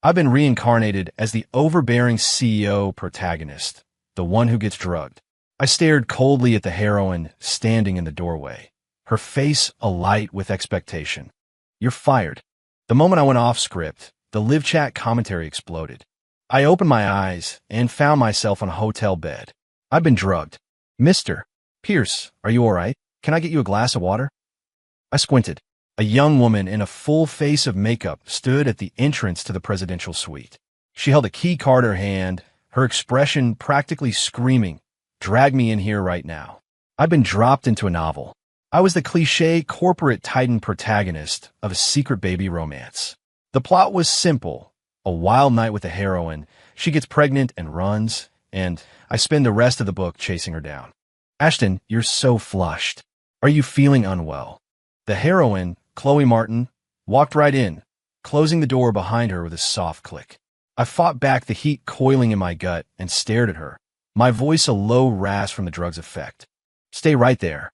I've been reincarnated as the overbearing CEO protagonist, the one who gets drugged. I stared coldly at the heroine standing in the doorway, her face alight with expectation. You're fired. The moment I went off script, the live chat commentary exploded. I opened my eyes and found myself on a hotel bed. I've been drugged. Mr. Pierce, are you all right? Can I get you a glass of water? I squinted. A young woman in a full face of makeup stood at the entrance to the presidential suite. She held a key card in her hand, her expression practically screaming, "Drag me in here right now." I'd been dropped into a novel. I was the cliché corporate titan protagonist of a secret baby romance. The plot was simple. A wild night with a heroine, she gets pregnant and runs, and I spend the rest of the book chasing her down. Ashton, you're so flushed. Are you feeling unwell? The heroine, Chloe Martin, walked right in, closing the door behind her with a soft click. I fought back the heat coiling in my gut and stared at her, my voice a low rasp from the drug's effect. Stay right there.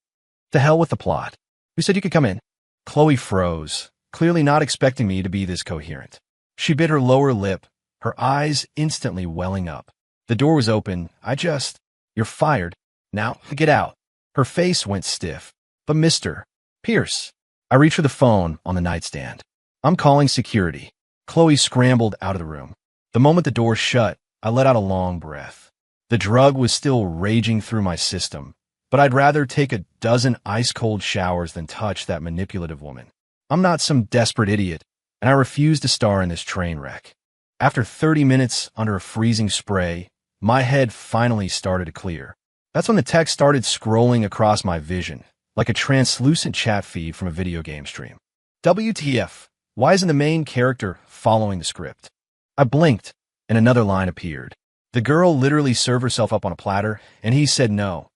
To hell with the plot. Who said you could come in? Chloe froze, clearly not expecting me to be this coherent. She bit her lower lip, her eyes instantly welling up. The door was open. You're fired. Now, get out. Her face went stiff. But Mr. Pierce. I reached for the phone on the nightstand. I'm calling security. Chloe scrambled out of the room. The moment the door shut, I let out a long breath. The drug was still raging through my system, but I'd rather take a dozen ice-cold showers than touch that manipulative woman. I'm not some desperate idiot, and I refuse to star in this train wreck. After 30 minutes under a freezing spray, my head finally started to clear. That's when the text started scrolling across my vision, like a translucent chat feed from a video game stream. WTF? Why isn't the main character following the script? I blinked, and another line appeared. The girl literally served herself up on a platter, and he said no.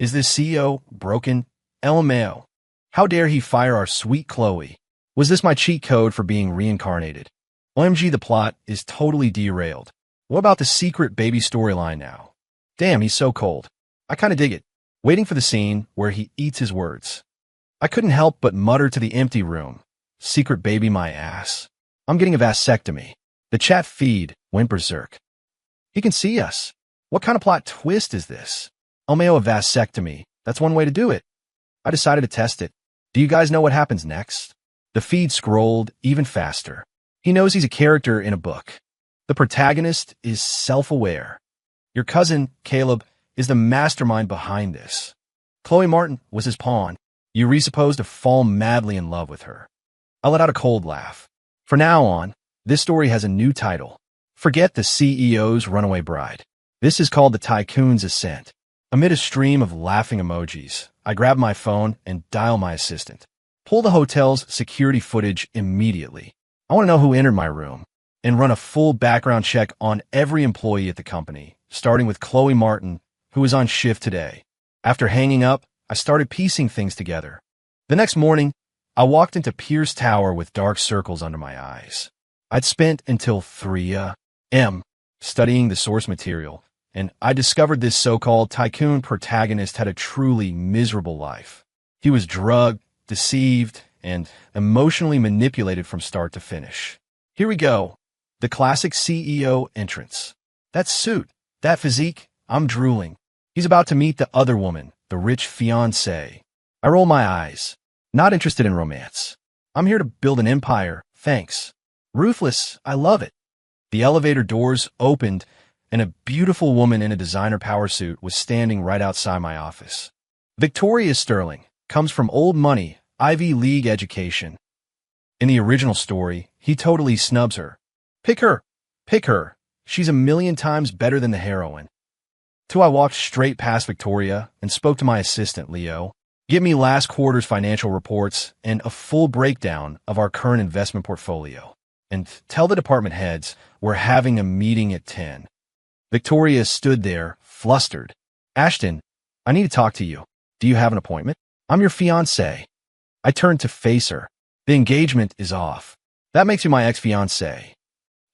Is this CEO broken? LMAO. How dare he fire our sweet Chloe? Was this my cheat code for being reincarnated? OMG, the plot is totally derailed. What about the secret baby storyline now? Damn, he's so cold. I kinda dig it. Waiting for the scene where he eats his words. I couldn't help but mutter to the empty room. Secret baby my ass. I'm getting a vasectomy. The chat feed went berserk. He can see us. What kind of plot twist is this? LMAO a vasectomy. That's one way to do it. I decided to test it. Do you guys know what happens next? The feed scrolled even faster. He knows he's a character in a book. The protagonist is self-aware. Your cousin, Caleb, is the mastermind behind this. Chloe Martin was his pawn. You resupposed to fall madly in love with her. I let out a cold laugh. For now on, this story has a new title. Forget the CEO's runaway bride. This is called the Tycoon's Ascent. Amid a stream of laughing emojis, I grab my phone and dial my assistant. Pull the hotel's security footage immediately. I want to know who entered my room, and run a full background check on every employee at the company, starting with Chloe Martin, who was on shift today. After hanging up, I started piecing things together. The next morning, I walked into Pierce Tower with dark circles under my eyes. I'd spent until 3 a.m. studying the source material, and I discovered this so-called tycoon protagonist had a truly miserable life. He was drugged, deceived, and emotionally manipulated from start to finish. Here we go. The classic CEO entrance. That suit, that physique, I'm drooling. He's about to meet the other woman, the rich fiancée. I roll my eyes. Not interested in romance. I'm here to build an empire, thanks. Ruthless, I love it. The elevator doors opened, and a beautiful woman in a designer power suit was standing right outside my office. Victoria Sterling comes from old money, Ivy League education. In the original story, he totally snubs her. Pick her. Pick her. She's a million times better than the heroine. I walked straight past Victoria and spoke to my assistant, Leo. Give me last quarter's financial reports and a full breakdown of our current investment portfolio. And tell the department heads we're having a meeting at 10. Victoria stood there, flustered. Ashton, I need to talk to you. Do you have an appointment? I'm your fiancé. I turned to face her. The engagement is off. That makes you my ex-fiancé.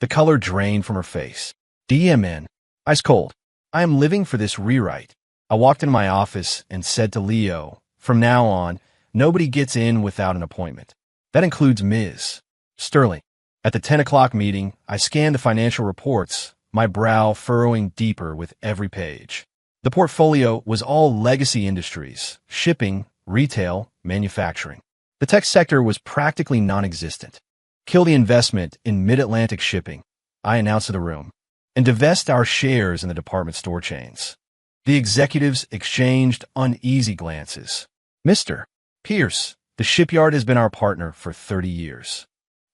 The color drained from her face. DMN. Ice cold. I am living for this rewrite. I walked into my office and said to Leo, from now on, nobody gets in without an appointment. That includes Ms. Sterling. At the 10 o'clock meeting, I scanned the financial reports, my brow furrowing deeper with every page. The portfolio was all legacy industries: shipping, retail, manufacturing. The tech sector was practically non-existent. Kill the investment in mid-Atlantic shipping, I announced to the room, and divest our shares in the department store chains. The executives exchanged uneasy glances. Mr. Pierce, the shipyard has been our partner for 30 years.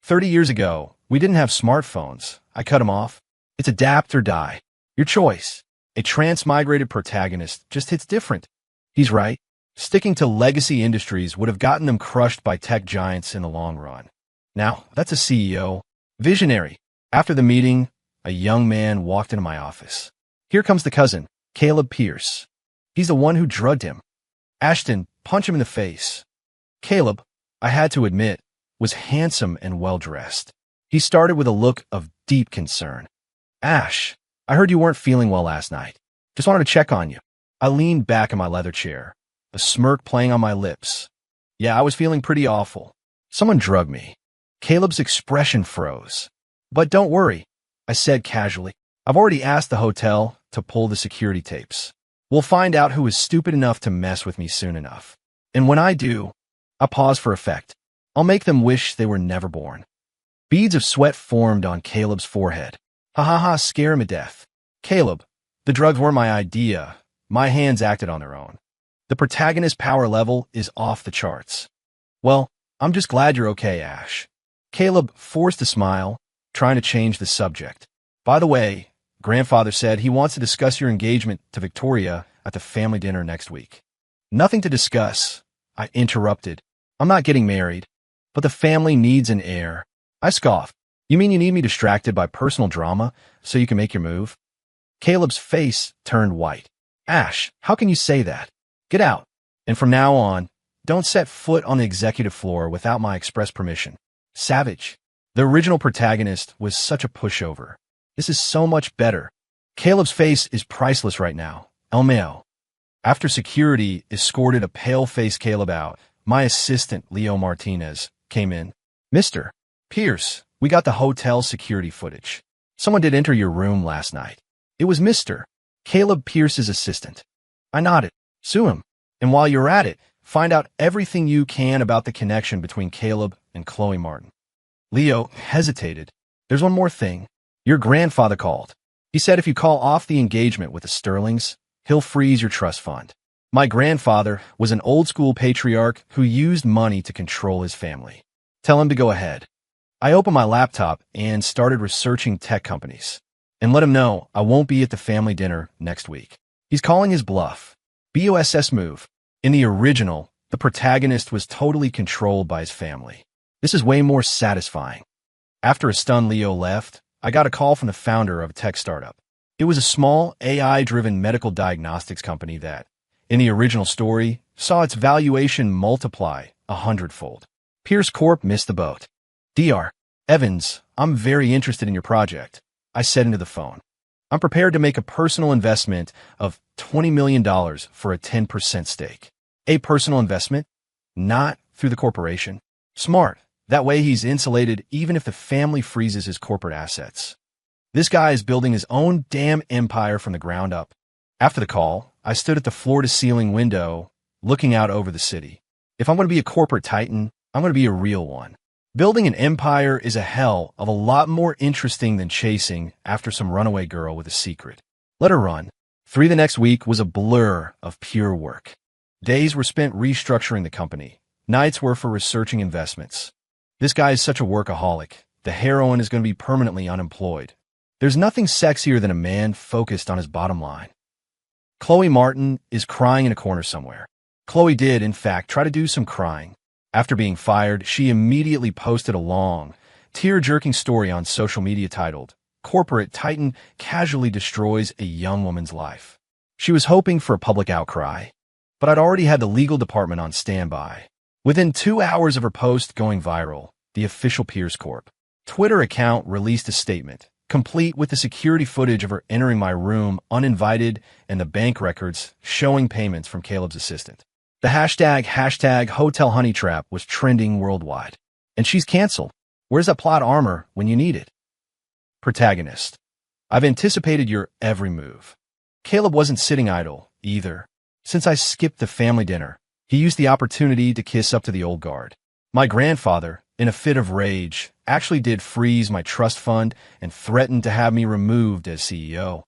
30 years ago, we didn't have smartphones. I cut him off. It's adapt or die. Your choice. A transmigrated protagonist just hits different. He's right. Sticking to legacy industries would have gotten them crushed by tech giants in the long run. Now, that's a CEO. Visionary. After the meeting, a young man walked into my office. Here comes the cousin, Caleb Pierce. He's the one who drugged him. Ashton, punch him in the face. Caleb, I had to admit, was handsome and well-dressed. He started with a look of deep concern. Ash, I heard you weren't feeling well last night. Just wanted to check on you. I leaned back in my leather chair, a smirk playing on my lips. Yeah, I was feeling pretty awful. Someone drugged me. Caleb's expression froze. But don't worry, I said casually. I've already asked the hotel to pull the security tapes. We'll find out who is stupid enough to mess with me soon enough. And when I do, I pause for effect. I'll make them wish they were never born. Beads of sweat formed on Caleb's forehead. Ha ha ha, scare him to death. Caleb, the drugs weren't my idea. My hands acted on their own. The protagonist's power level is off the charts. Well, I'm just glad you're okay, Ash. Caleb forced a smile, trying to change the subject. By the way, Grandfather said he wants to discuss your engagement to Victoria at the family dinner next week. Nothing to discuss, I interrupted. I'm not getting married, but the family needs an heir. I scoffed. You mean you need me distracted by personal drama so you can make your move? Caleb's face turned white. Ash, how can you say that? Get out. And from now on, don't set foot on the executive floor without my express permission. Savage. The original protagonist was such a pushover. This is so much better. Caleb's face is priceless right now. LMAO. After security escorted a pale-faced Caleb out, my assistant, Leo Martinez, came in. Mr. Pierce, we got the hotel security footage. Someone did enter your room last night. It was Mr. Caleb Pierce's assistant. I nodded. Sue him. And while you're at it, find out everything you can about the connection between Caleb and Chloe Martin. Leo hesitated. There's one more thing. Your grandfather called. He said if you call off the engagement with the Sterlings, he'll freeze your trust fund. My grandfather was an old-school patriarch who used money to control his family. Tell him to go ahead. I opened my laptop and started researching tech companies. And let him know I won't be at the family dinner next week. He's calling his bluff. BOSS move. In the original, the protagonist was totally controlled by his family. This is way more satisfying. After a stunned Leo left, I got a call from the founder of a tech startup. It was a small AI-driven medical diagnostics company that, in the original story, saw its valuation multiply 100-fold. Pierce Corp missed the boat. Dr. Evans, I'm very interested in your project, I said into the phone. I'm prepared to make a personal investment of $20 million for a 10% stake. A personal investment? Not through the corporation. Smart. That way he's insulated even if the family freezes his corporate assets. This guy is building his own damn empire from the ground up. After the call, I stood at the floor-to-ceiling window, looking out over the city. If I'm going to be a corporate titan, I'm going to be a real one. Building an empire is a hell of a lot more interesting than chasing after some runaway girl with a secret. Let her run. 3 the next week was a blur of pure work. Days were spent restructuring the company. Nights were for researching investments. This guy is such a workaholic. The heroine is going to be permanently unemployed. There's nothing sexier than a man focused on his bottom line. Chloe Martin is crying in a corner somewhere. Chloe did, in fact, try to do some crying. After being fired, she immediately posted a long, tear-jerking story on social media titled, "Corporate Titan Casually Destroys a Young Woman's Life." She was hoping for a public outcry, but I'd already had the legal department on standby. Within 2 hours of her post going viral, the official Pierce Corp. Twitter account released a statement, complete with the security footage of her entering my room uninvited and the bank records showing payments from Caleb's assistant. The hashtag Hotel Honey Trap was trending worldwide. And she's canceled. Where's that plot armor when you need it? Protagonist. I've anticipated your every move. Caleb wasn't sitting idle, either. Since I skipped the family dinner, he used the opportunity to kiss up to the old guard. My grandfather, in a fit of rage, actually did freeze my trust fund and threatened to have me removed as CEO.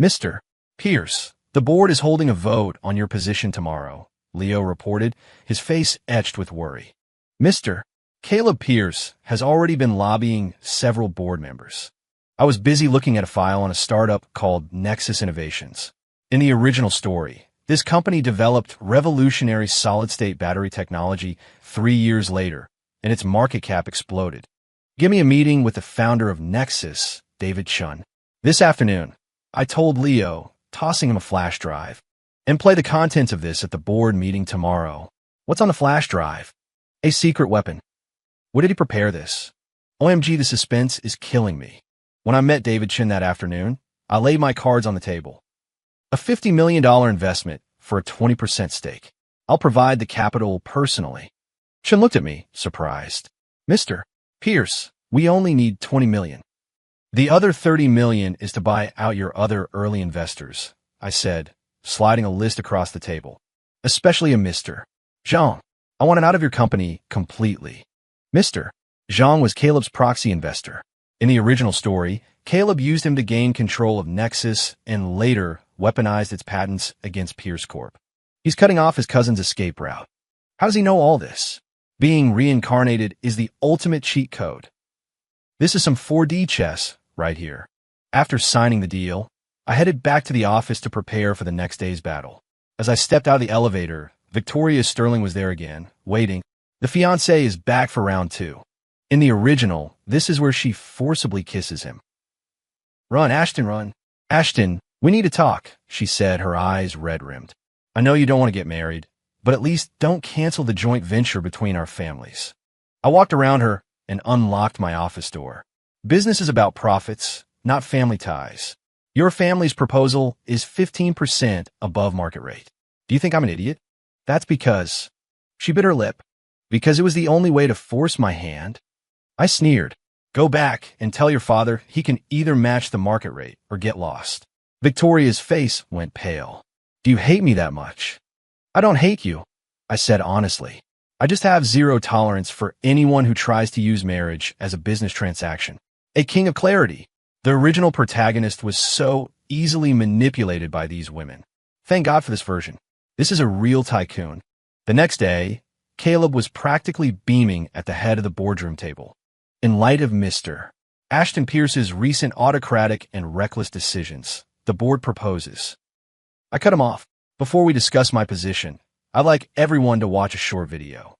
Mr. Pierce, the board is holding a vote on your position tomorrow, Leo reported, his face etched with worry. Mr. Caleb Pierce has already been lobbying several board members. I was busy looking at a file on a startup called Nexus Innovations. In the original story, this company developed revolutionary solid-state battery technology 3 years later, and its market cap exploded. Give me a meeting with the founder of Nexus, David Chun. This afternoon, I told Leo, tossing him a flash drive. And play the contents of this at the board meeting tomorrow. What's on the flash drive? A secret weapon. Where did he prepare this? OMG, the suspense is killing me. When I met David Chin that afternoon, I laid my cards on the table. A $50 million investment for a 20% stake. I'll provide the capital personally. Chin looked at me, surprised. Mr. Pierce, we only need $20 million. The other $30 million is to buy out your other early investors, I said, sliding a list across the table. Especially a Mr. Zhang. I want it out of your company completely. Mr. Zhang was Caleb's proxy investor. In the original story, Caleb used him to gain control of Nexus and later weaponized its patents against Pierce Corp. He's cutting off his cousin's escape route. How does he know all this? Being reincarnated is the ultimate cheat code. This is some 4D chess right here. After signing the deal, I headed back to the office to prepare for the next day's battle. As I stepped out of the elevator, Victoria Sterling was there again, waiting. The fiancé is back for round 2. In the original, this is where she forcibly kisses him. Run, Ashton, run. Ashton, we need to talk, she said, her eyes red-rimmed. I know you don't want to get married, but at least don't cancel the joint venture between our families. I walked around her and unlocked my office door. Business is about profits, not family ties. Your family's proposal is 15% above market rate. Do you think I'm an idiot? That's because... She bit her lip. Because it was the only way to force my hand. I sneered. Go back and tell your father he can either match the market rate or get lost. Victoria's face went pale. Do you hate me that much? I don't hate you, I said honestly. I just have zero tolerance for anyone who tries to use marriage as a business transaction. A king of clarity. The original protagonist was so easily manipulated by these women. Thank God for this version. This is a real tycoon. The next day, Caleb was practically beaming at the head of the boardroom table. In light of Mr. Ashton Pierce's recent autocratic and reckless decisions, the board proposes. I cut him off. Before we discuss my position, I'd like everyone to watch a short video.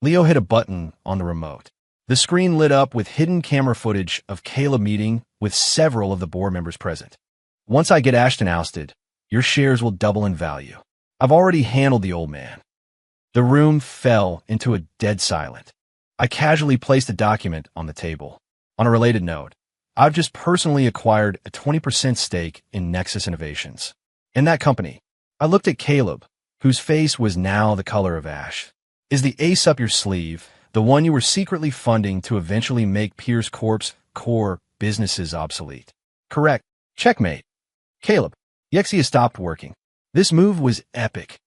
Leo hit a button on the remote. The screen lit up with hidden camera footage of Caleb meeting with several of the board members present. Once I get Ashton ousted, your shares will double in value. I've already handled the old man. The room fell into a dead silence. I casually placed a document on the table. On a related note, I've just personally acquired a 20% stake in Nexus Innovations. In that company, I looked at Caleb, whose face was now the color of ash. Is the ace up your sleeve the one you were secretly funding to eventually make Pierce Corp's core businesses obsolete? Correct. Checkmate. Caleb, Yexi has stopped working. This move was epic.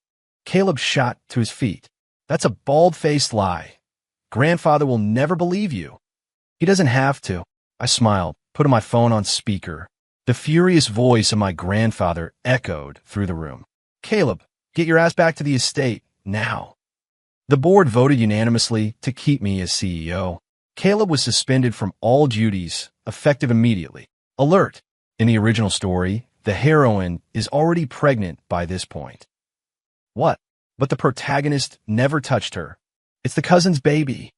Caleb shot to his feet. That's a bald-faced lie. Grandfather will never believe you. He doesn't have to. I smiled, putting my phone on speaker. The furious voice of my grandfather echoed through the room. Caleb, get your ass back to the estate, now. The board voted unanimously to keep me as CEO. Caleb was suspended from all duties, effective immediately. Alert! In the original story, the heroine is already pregnant by this point. What? But the protagonist never touched her. It's the cousin's baby.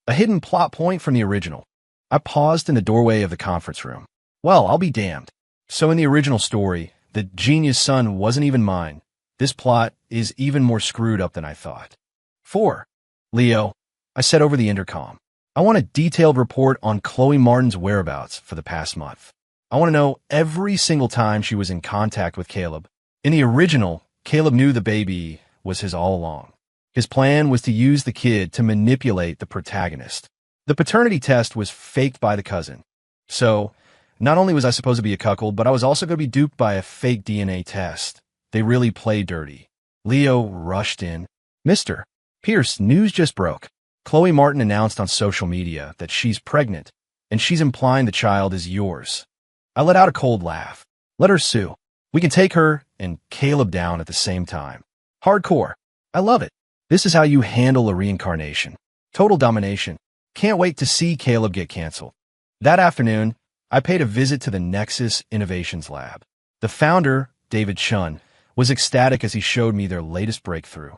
A hidden plot point from the original. I paused in the doorway of the conference room. Well, I'll be damned. So in the original story, the genius son wasn't even mine. This plot is even more screwed up than I thought. 4. Leo, I said over the intercom. I want a detailed report on Chloe Martin's whereabouts for the past month. I want to know every single time she was in contact with Caleb. In the original, Caleb knew the baby was his all along. His plan was to use the kid to manipulate the protagonist. The paternity test was faked by the cousin. So, not only was I supposed to be a cuckold, but I was also going to be duped by a fake DNA test. They really played dirty. Leo rushed in. Mr. Pierce, news just broke. Chloe Martin announced on social media that she's pregnant, and she's implying the child is yours. I let out a cold laugh. Let her sue. We can take her and Caleb down at the same time. Hardcore. I love it. This is how you handle a reincarnation. Total domination. Can't wait to see Caleb get canceled. That afternoon, I paid a visit to the Nexus Innovations Lab. The founder, David Chun, was ecstatic as he showed me their latest breakthrough.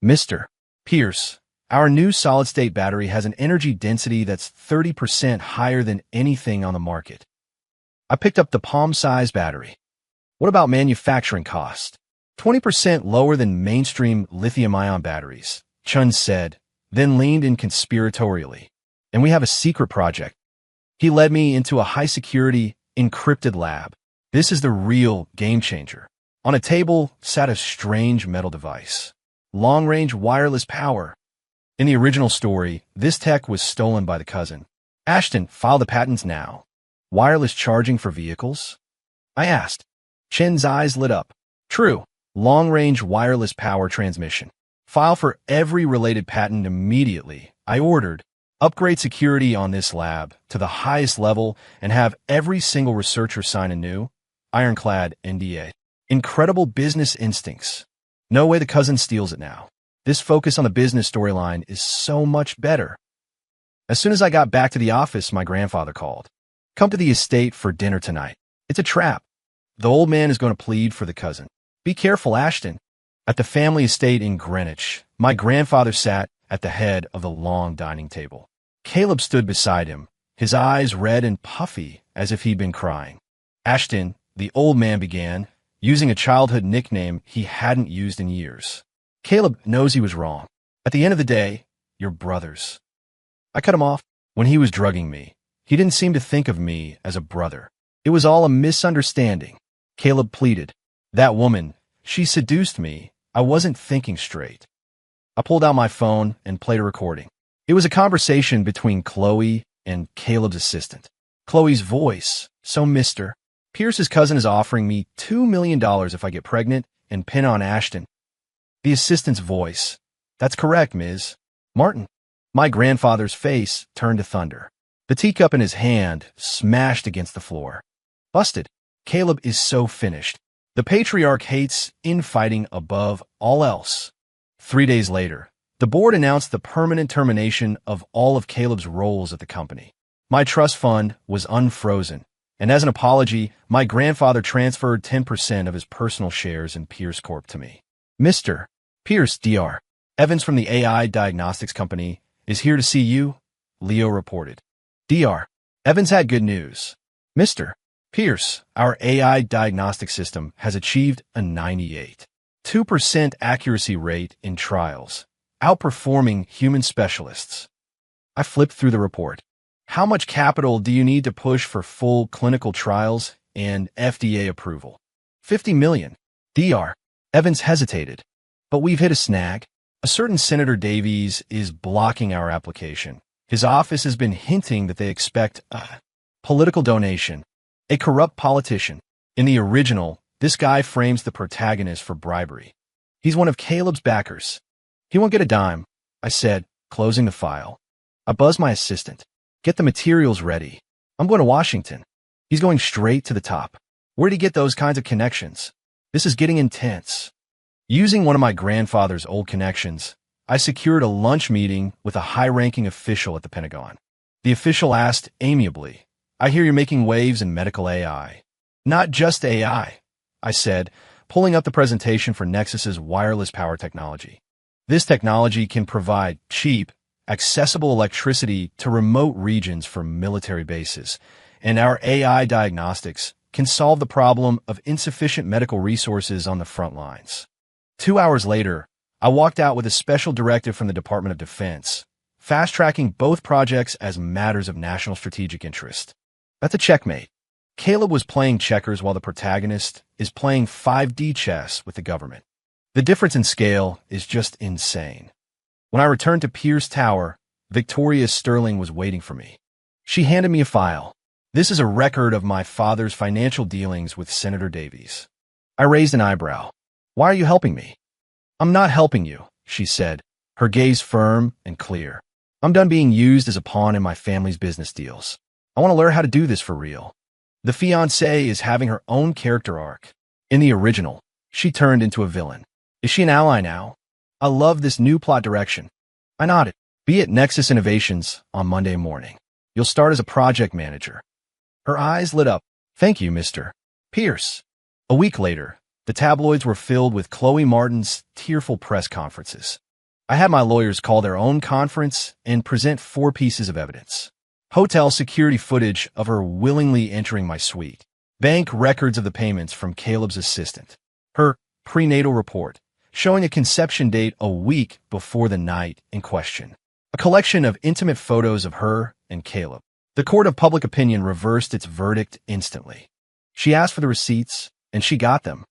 Mr. Pierce, our new solid-state battery has an energy density that's 30% higher than anything on the market. I picked up the palm-sized battery. What about manufacturing cost? 20% lower than mainstream lithium-ion batteries, Chun said, then leaned in conspiratorially. And we have a secret project. He led me into a high-security, encrypted lab. This is the real game-changer. On a table sat a strange metal device. Long-range wireless power. In the original story, this tech was stolen by the cousin. Ashton, file the patents now. Wireless charging for vehicles? I asked. Chen's eyes lit up. True. Long-range wireless power transmission. File for every related patent immediately. I ordered. Upgrade security on this lab to the highest level and have every single researcher sign a new, ironclad NDA. Incredible business instincts. No way the cousin steals it now. This focus on the business storyline is so much better. As soon as I got back to the office, my grandfather called. Come to the estate for dinner tonight. It's a trap. The old man is going to plead for the cousin. Be careful, Ashton. At the family estate in Greenwich, my grandfather sat at the head of the long dining table. Caleb stood beside him, his eyes red and puffy as if he'd been crying. Ashton, the old man began, using a childhood nickname he hadn't used in years. Caleb knows he was wrong. At the end of the day, you're brothers. I cut him off. When he was drugging me, he didn't seem to think of me as a brother. It was all a misunderstanding. Caleb pleaded. That woman, she seduced me. I wasn't thinking straight. I pulled out my phone and played a recording. It was a conversation between Chloe and Caleb's assistant. Chloe's voice, so Mr. Pierce's cousin is offering me $2 million if I get pregnant and pin on Ashton. The assistant's voice, that's correct, Ms. Martin. My grandfather's face turned to thunder. The teacup in his hand smashed against the floor. Busted. Caleb is so finished. The patriarch hates infighting above all else. 3 days later, the board announced the permanent termination of all of Caleb's roles at the company. My trust fund was unfrozen, and as an apology, my grandfather transferred 10% of his personal shares in Pierce Corp to me. Mr. Pierce, Dr. Evans from the AI Diagnostics Company is here to see you, Leo reported. Dr. Evans had good news. Mr. Pierce, our AI diagnostic system has achieved a 98.2% accuracy rate in trials, outperforming human specialists. I flipped through the report. How much capital do you need to push for full clinical trials and FDA approval? 50 million. Dr. Evans hesitated. But we've hit a snag. A certain Senator Davies is blocking our application. His office has been hinting that they expect a political donation. A corrupt politician. In the original, this guy frames the protagonist for bribery. He's one of Caleb's backers. He won't get a dime, I said, closing the file. I buzzed my assistant. Get the materials ready. I'm going to Washington. He's going straight to the top. Where'd he get those kinds of connections? This is getting intense. Using one of my grandfather's old connections, I secured a lunch meeting with a high-ranking official at the Pentagon. The official asked amiably, I hear you're making waves in medical AI. Not just AI, I said, pulling up the presentation for Nexus's wireless power technology. This technology can provide cheap, accessible electricity to remote regions for military bases, and our AI diagnostics can solve the problem of insufficient medical resources on the front lines. 2 hours later, I walked out with a special directive from the Department of Defense, fast-tracking both projects as matters of national strategic interest. That's a checkmate. Caleb was playing checkers while the protagonist is playing 5D chess with the government. The difference in scale is just insane. When I returned to Pierce Tower, Victoria Sterling was waiting for me. She handed me a file. This is a record of my father's financial dealings with Senator Davies. I raised an eyebrow. Why are you helping me? I'm not helping you, she said, her gaze firm and clear. I'm done being used as a pawn in my family's business deals. I want to learn how to do this for real. The fiancée is having her own character arc. In the original, she turned into a villain. Is she an ally now? I love this new plot direction. I nodded. Be at Nexus Innovations on Monday morning. You'll start as a project manager. Her eyes lit up. Thank you, Mr. Pierce. A week later, the tabloids were filled with Chloe Martin's tearful press conferences. I had my lawyers call their own conference and present 4 pieces of evidence. Hotel security footage of her willingly entering my suite. Bank records of the payments from Caleb's assistant. Her prenatal report, showing a conception date a week before the night in question. A collection of intimate photos of her and Caleb. The court of public opinion reversed its verdict instantly. She asked for the receipts, and she got them.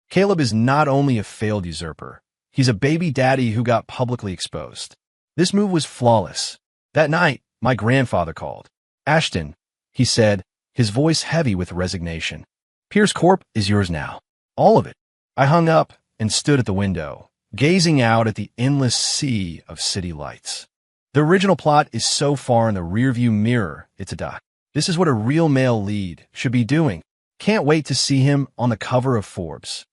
Caleb is not only a failed usurper, he's a baby daddy who got publicly exposed. This move was flawless. That night, my grandfather called. Ashton, he said, his voice heavy with resignation. Pierce Corp is yours now. All of it. I hung up and stood at the window, gazing out at the endless sea of city lights. The original plot is so far in the rearview mirror, it's a doc. This is what a real male lead should be doing. Can't wait to see him on the cover of Forbes.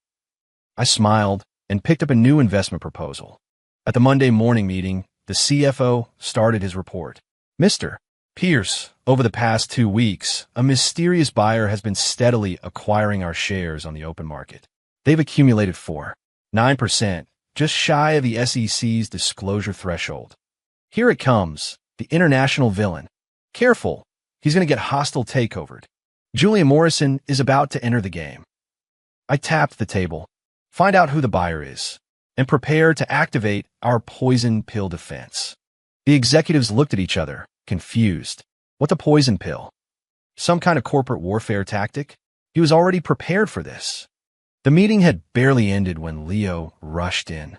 I smiled and picked up a new investment proposal. At the Monday morning meeting, the CFO started his report. Mr. Pierce, over the past 2 weeks, a mysterious buyer has been steadily acquiring our shares on the open market. They've accumulated 9%, just shy of the SEC's disclosure threshold. Here it comes, the international villain. Careful, he's going to get hostile takeovered. Julia Morrison is about to enter the game. I tapped the table. Find out who the buyer is, and prepare to activate our poison pill defense. The executives looked at each other, confused. What the poison pill? Some kind of corporate warfare tactic? He was already prepared for this. The meeting had barely ended when Leo rushed in.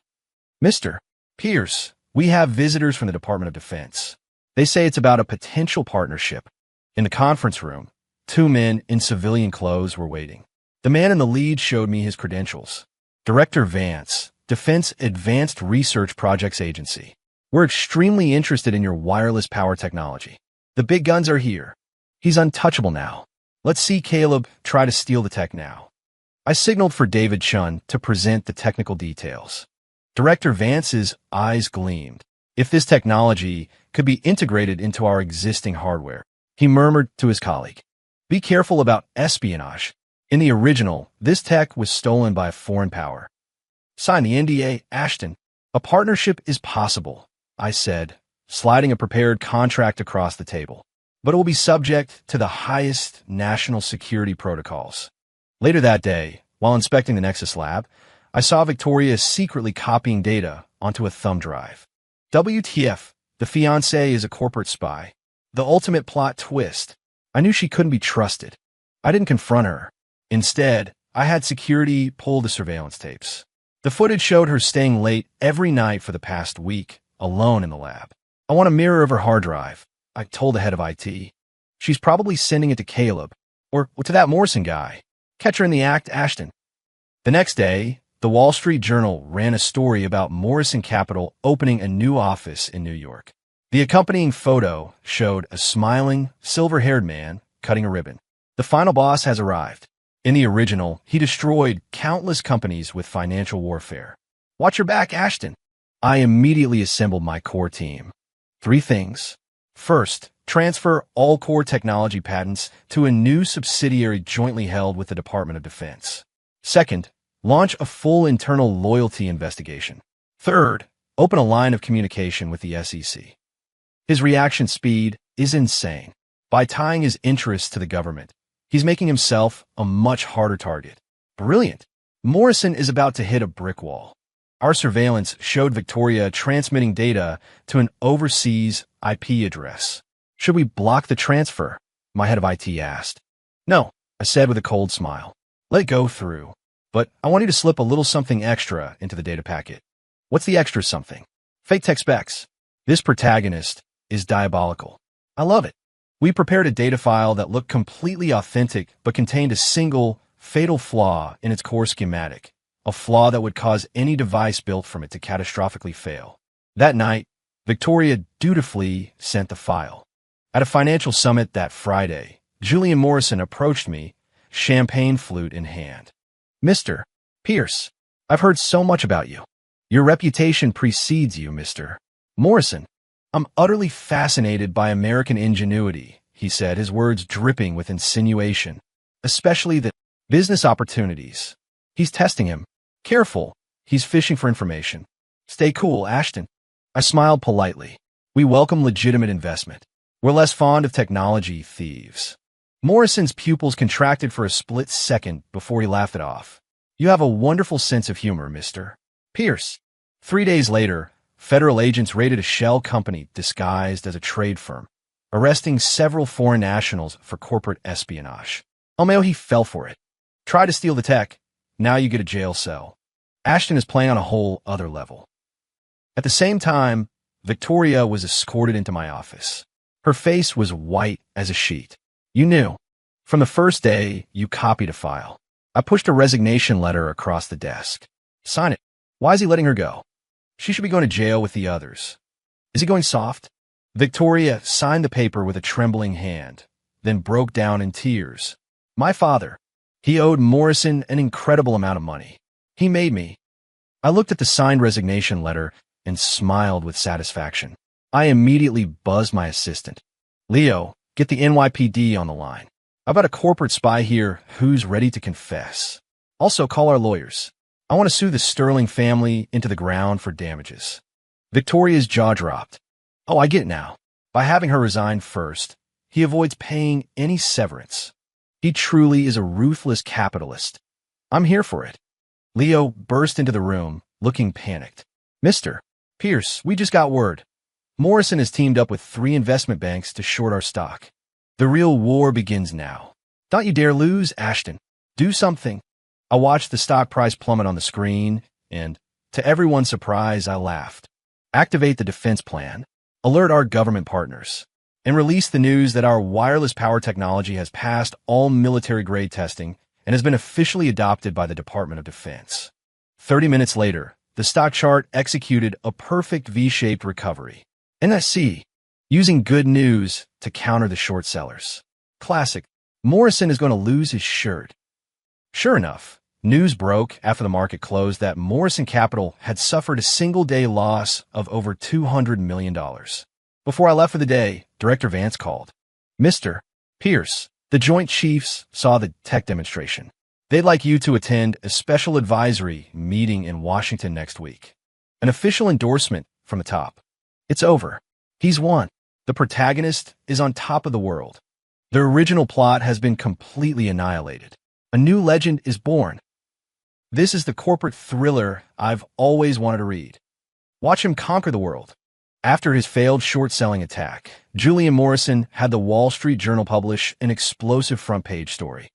Mr. Pierce, we have visitors from the Department of Defense. They say it's about a potential partnership. In the conference room, 2 men in civilian clothes were waiting. The man in the lead showed me his credentials. Director Vance, Defense Advanced Research Projects Agency. We're extremely interested in your wireless power technology. The big guns are here. He's untouchable now. Let's see Caleb try to steal the tech now. I signaled for David Chun to present the technical details. Director Vance's eyes gleamed. If this technology could be integrated into our existing hardware, he murmured to his colleague. Be careful about espionage. In the original, this tech was stolen by a foreign power. Sign the NDA, Ashton. A partnership is possible, I said, sliding a prepared contract across the table. But it will be subject to the highest national security protocols. Later that day, while inspecting the Nexus lab, I saw Victoria secretly copying data onto a thumb drive. WTF, the fiancé is a corporate spy. The ultimate plot twist. I knew she couldn't be trusted. I didn't confront her. Instead, I had security pull the surveillance tapes. The footage showed her staying late every night for the past week, alone in the lab. I want a mirror of her hard drive, I told the head of IT. She's probably sending it to Caleb, or to that Morrison guy. Catch her in the act, Ashton. The next day, the Wall Street Journal ran a story about Morrison Capital opening a new office in New York. The accompanying photo showed a smiling, silver-haired man cutting a ribbon. The final boss has arrived. In the original, he destroyed countless companies with financial warfare. Watch your back, Ashton. I immediately assembled my core team. 3 things. First, transfer all core technology patents to a new subsidiary jointly held with the Department of Defense. Second, launch a full internal loyalty investigation. Third, open a line of communication with the SEC. His reaction speed is insane. By tying his interests to the government, he's making himself a much harder target. Brilliant. Morrison is about to hit a brick wall. Our surveillance showed Victoria transmitting data to an overseas IP address. Should we block the transfer? My head of IT asked. No, I said with a cold smile. Let it go through. But I want you to slip a little something extra into the data packet. What's the extra something? Fake tech specs. This protagonist is diabolical. I love it. We prepared a data file that looked completely authentic but contained a single, fatal flaw in its core schematic, a flaw that would cause any device built from it to catastrophically fail. That night, Victoria dutifully sent the file. At a financial summit that Friday, Julian Morrison approached me, champagne flute in hand. Mr. Pierce, I've heard so much about you. Your reputation precedes you, Mr. Morrison. I'm utterly fascinated by American ingenuity, he said, his words dripping with insinuation, especially the business opportunities. He's testing him. Careful, he's fishing for information. Stay cool, Ashton. I smiled politely. We welcome legitimate investment. We're less fond of technology thieves. Morrison's pupils contracted for a split second before he laughed it off. You have a wonderful sense of humor, Mr. Pierce. 3 days later, federal agents raided a shell company disguised as a trade firm, arresting several foreign nationals for corporate espionage. He fell for it. Tried to steal the tech. Now you get a jail cell. Ashton is playing on a whole other level. At the same time, Victoria was escorted into my office. Her face was white as a sheet. You knew. From the first day, you copied a file. I pushed a resignation letter across the desk. Sign it. Why is he letting her go? She should be going to jail with the others. Is he going soft? Victoria signed the paper with a trembling hand, then broke down in tears. My father. He owed Morrison an incredible amount of money. He made me. I looked at the signed resignation letter and smiled with satisfaction. I immediately buzzed my assistant. Leo, get the NYPD on the line. I've got a corporate spy here who's ready to confess. Also, call our lawyers. I want to sue the Sterling family into the ground for damages. Victoria's jaw dropped. Oh, I get it now. By having her resign first, he avoids paying any severance. He truly is a ruthless capitalist. I'm here for it. Leo burst into the room, looking panicked. Mr. Pierce, we just got word. Morrison has teamed up with 3 investment banks to short our stock. The real war begins now. Don't you dare lose, Ashton. Do something. I watched the stock price plummet on the screen, and, to everyone's surprise, I laughed. Activate the defense plan, alert our government partners, and release the news that our wireless power technology has passed all military-grade testing and has been officially adopted by the Department of Defense. 30 minutes later, the stock chart executed a perfect V-shaped recovery. NSC, using good news to counter the short sellers. Classic. Morrison is going to lose his shirt. Sure enough, news broke after the market closed that Morrison Capital had suffered a single-day loss of over $200 million. Before I left for the day, Director Vance called. Mr. Pierce, the Joint Chiefs saw the tech demonstration. They'd like you to attend a special advisory meeting in Washington next week. An official endorsement from the top. It's over. He's won. The protagonist is on top of the world. The original plot has been completely annihilated. A new legend is born. This is the corporate thriller I've always wanted to read. Watch him conquer the world. After his failed short-selling attack, Julian Morrison had the Wall Street Journal publish an explosive front-page story.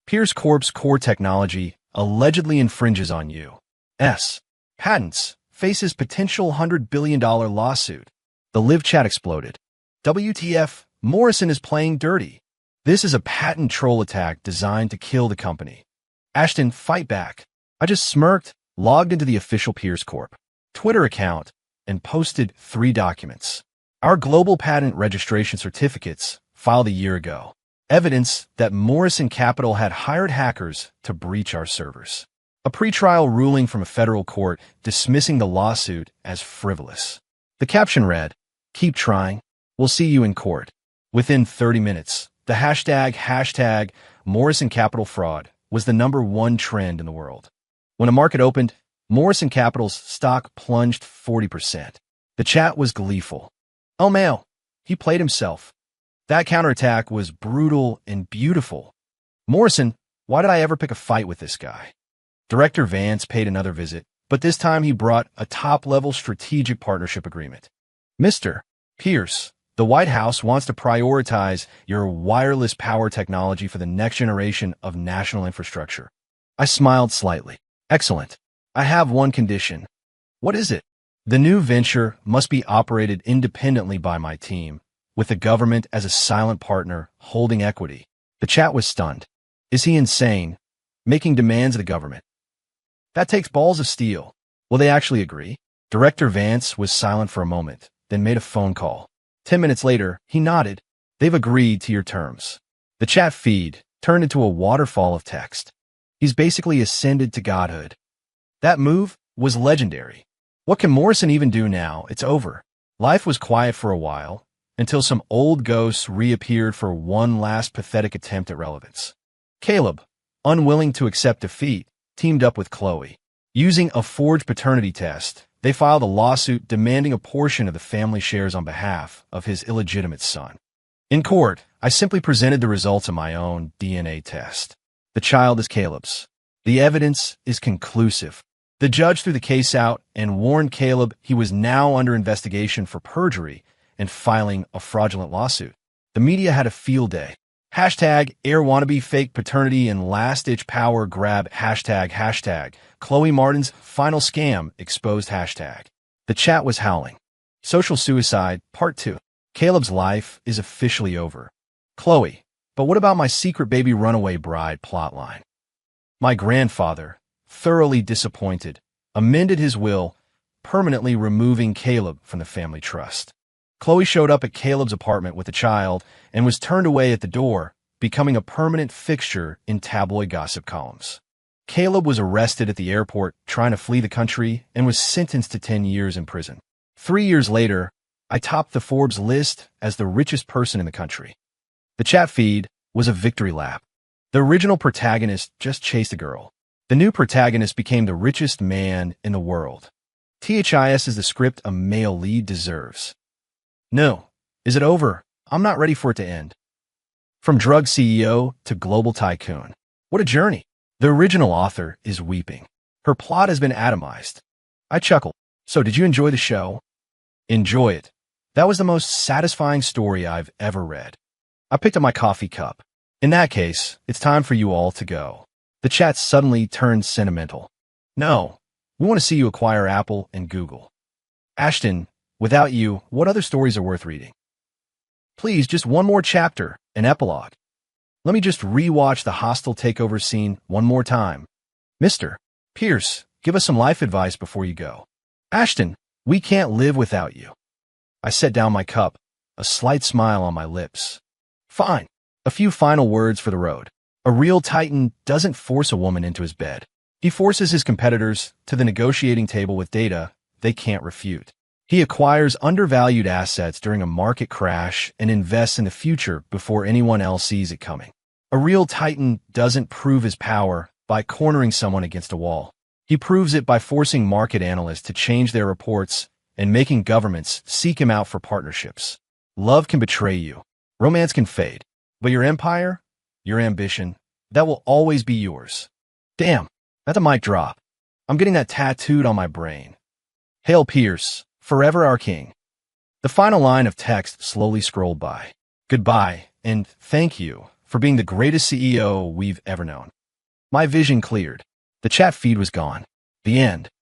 Pierce Corp's core technology allegedly infringes on U.S. patents, faces potential $100 billion lawsuit. The live chat exploded. WTF, Morrison is playing dirty. This is a patent troll attack designed to kill the company. Ashton, fight back. I just smirked, logged into the official Pierce Corp Twitter account, and posted 3 documents. Our global patent registration certificates filed a year ago. Evidence that Morrison Capital had hired hackers to breach our servers. A pretrial ruling from a federal court dismissing the lawsuit as frivolous. The caption read, "Keep trying. We'll see you in court." Within 30 minutes, the hashtag Morrison Capital fraud was the #1 trend in the world. When the market opened, Morrison Capital's stock plunged 40%. The chat was gleeful. Oh, Mail, he played himself. That counterattack was brutal and beautiful. Morrison, why did I ever pick a fight with this guy? Director Vance paid another visit, but this time he brought a top-level strategic partnership agreement. Mr. Pierce, the White House wants to prioritize your wireless power technology for the next generation of national infrastructure. I smiled slightly. Excellent. I have one condition. What is it? The new venture must be operated independently by my team, with the government as a silent partner holding equity. The chat was stunned. Is he insane? Making demands of the government? That takes balls of steel. Will they actually agree? Director Vance was silent for a moment, then made a phone call. 10 minutes later, he nodded. They've agreed to your terms. The chat feed turned into a waterfall of text. He's basically ascended to godhood. That move was legendary. What can Morrison even do now? It's over. Life was quiet for a while, until some old ghosts reappeared for one last pathetic attempt at relevance. Caleb, unwilling to accept defeat, teamed up with Chloe. Using a forged paternity test, they filed a lawsuit demanding a portion of the family shares on behalf of his illegitimate son. In court, I simply presented the results of my own DNA test. The child is Caleb's. The evidence is conclusive. The judge threw the case out and warned Caleb he was now under investigation for perjury and filing a fraudulent lawsuit. The media had a field day. Hashtag air wannabe fake paternity and last-ditch power grab hashtag Chloe Martin's final scam exposed hashtag. The chat was howling. Social suicide, part 2. Caleb's life is officially over. Chloe, but what about my secret baby runaway bride plotline? My grandfather, thoroughly disappointed, amended his will, permanently removing Caleb from the family trust. Chloe showed up at Caleb's apartment with the child and was turned away at the door, becoming a permanent fixture in tabloid gossip columns. Caleb was arrested at the airport trying to flee the country and was sentenced to 10 years in prison. 3 years later, I topped the Forbes list as the richest person in the country. The chat feed was a victory lap. The original protagonist just chased a girl. The new protagonist became the richest man in the world. THIS is the script a male lead deserves. No. Is it over? I'm not ready for it to end. From drug CEO to global tycoon. What a journey. The original author is weeping. Her plot has been atomized. I chuckled. So did you enjoy the show? Enjoy it. That was the most satisfying story I've ever read. I picked up my coffee cup. In that case, it's time for you all to go. The chat suddenly turned sentimental. No. We want to see you acquire Apple and Google. Ashton, without you, what other stories are worth reading? Please, just one more chapter, an epilogue. Let me just rewatch the hostile takeover scene one more time. Mr. Pierce, give us some life advice before you go. Ashton, we can't live without you. I set down my cup, a slight smile on my lips. Fine. A few final words for the road. A real titan doesn't force a woman into his bed. He forces his competitors to the negotiating table with data they can't refute. He acquires undervalued assets during a market crash and invests in the future before anyone else sees it coming. A real titan doesn't prove his power by cornering someone against a wall. He proves it by forcing market analysts to change their reports and making governments seek him out for partnerships. Love can betray you. Romance can fade. But your empire, your ambition, that will always be yours. Damn, that's a mic drop. I'm getting that tattooed on my brain. Hail Pierce, forever our king. The final line of text slowly scrolled by. Goodbye, and thank you for being the greatest CEO we've ever known. My vision cleared. The chat feed was gone. The end.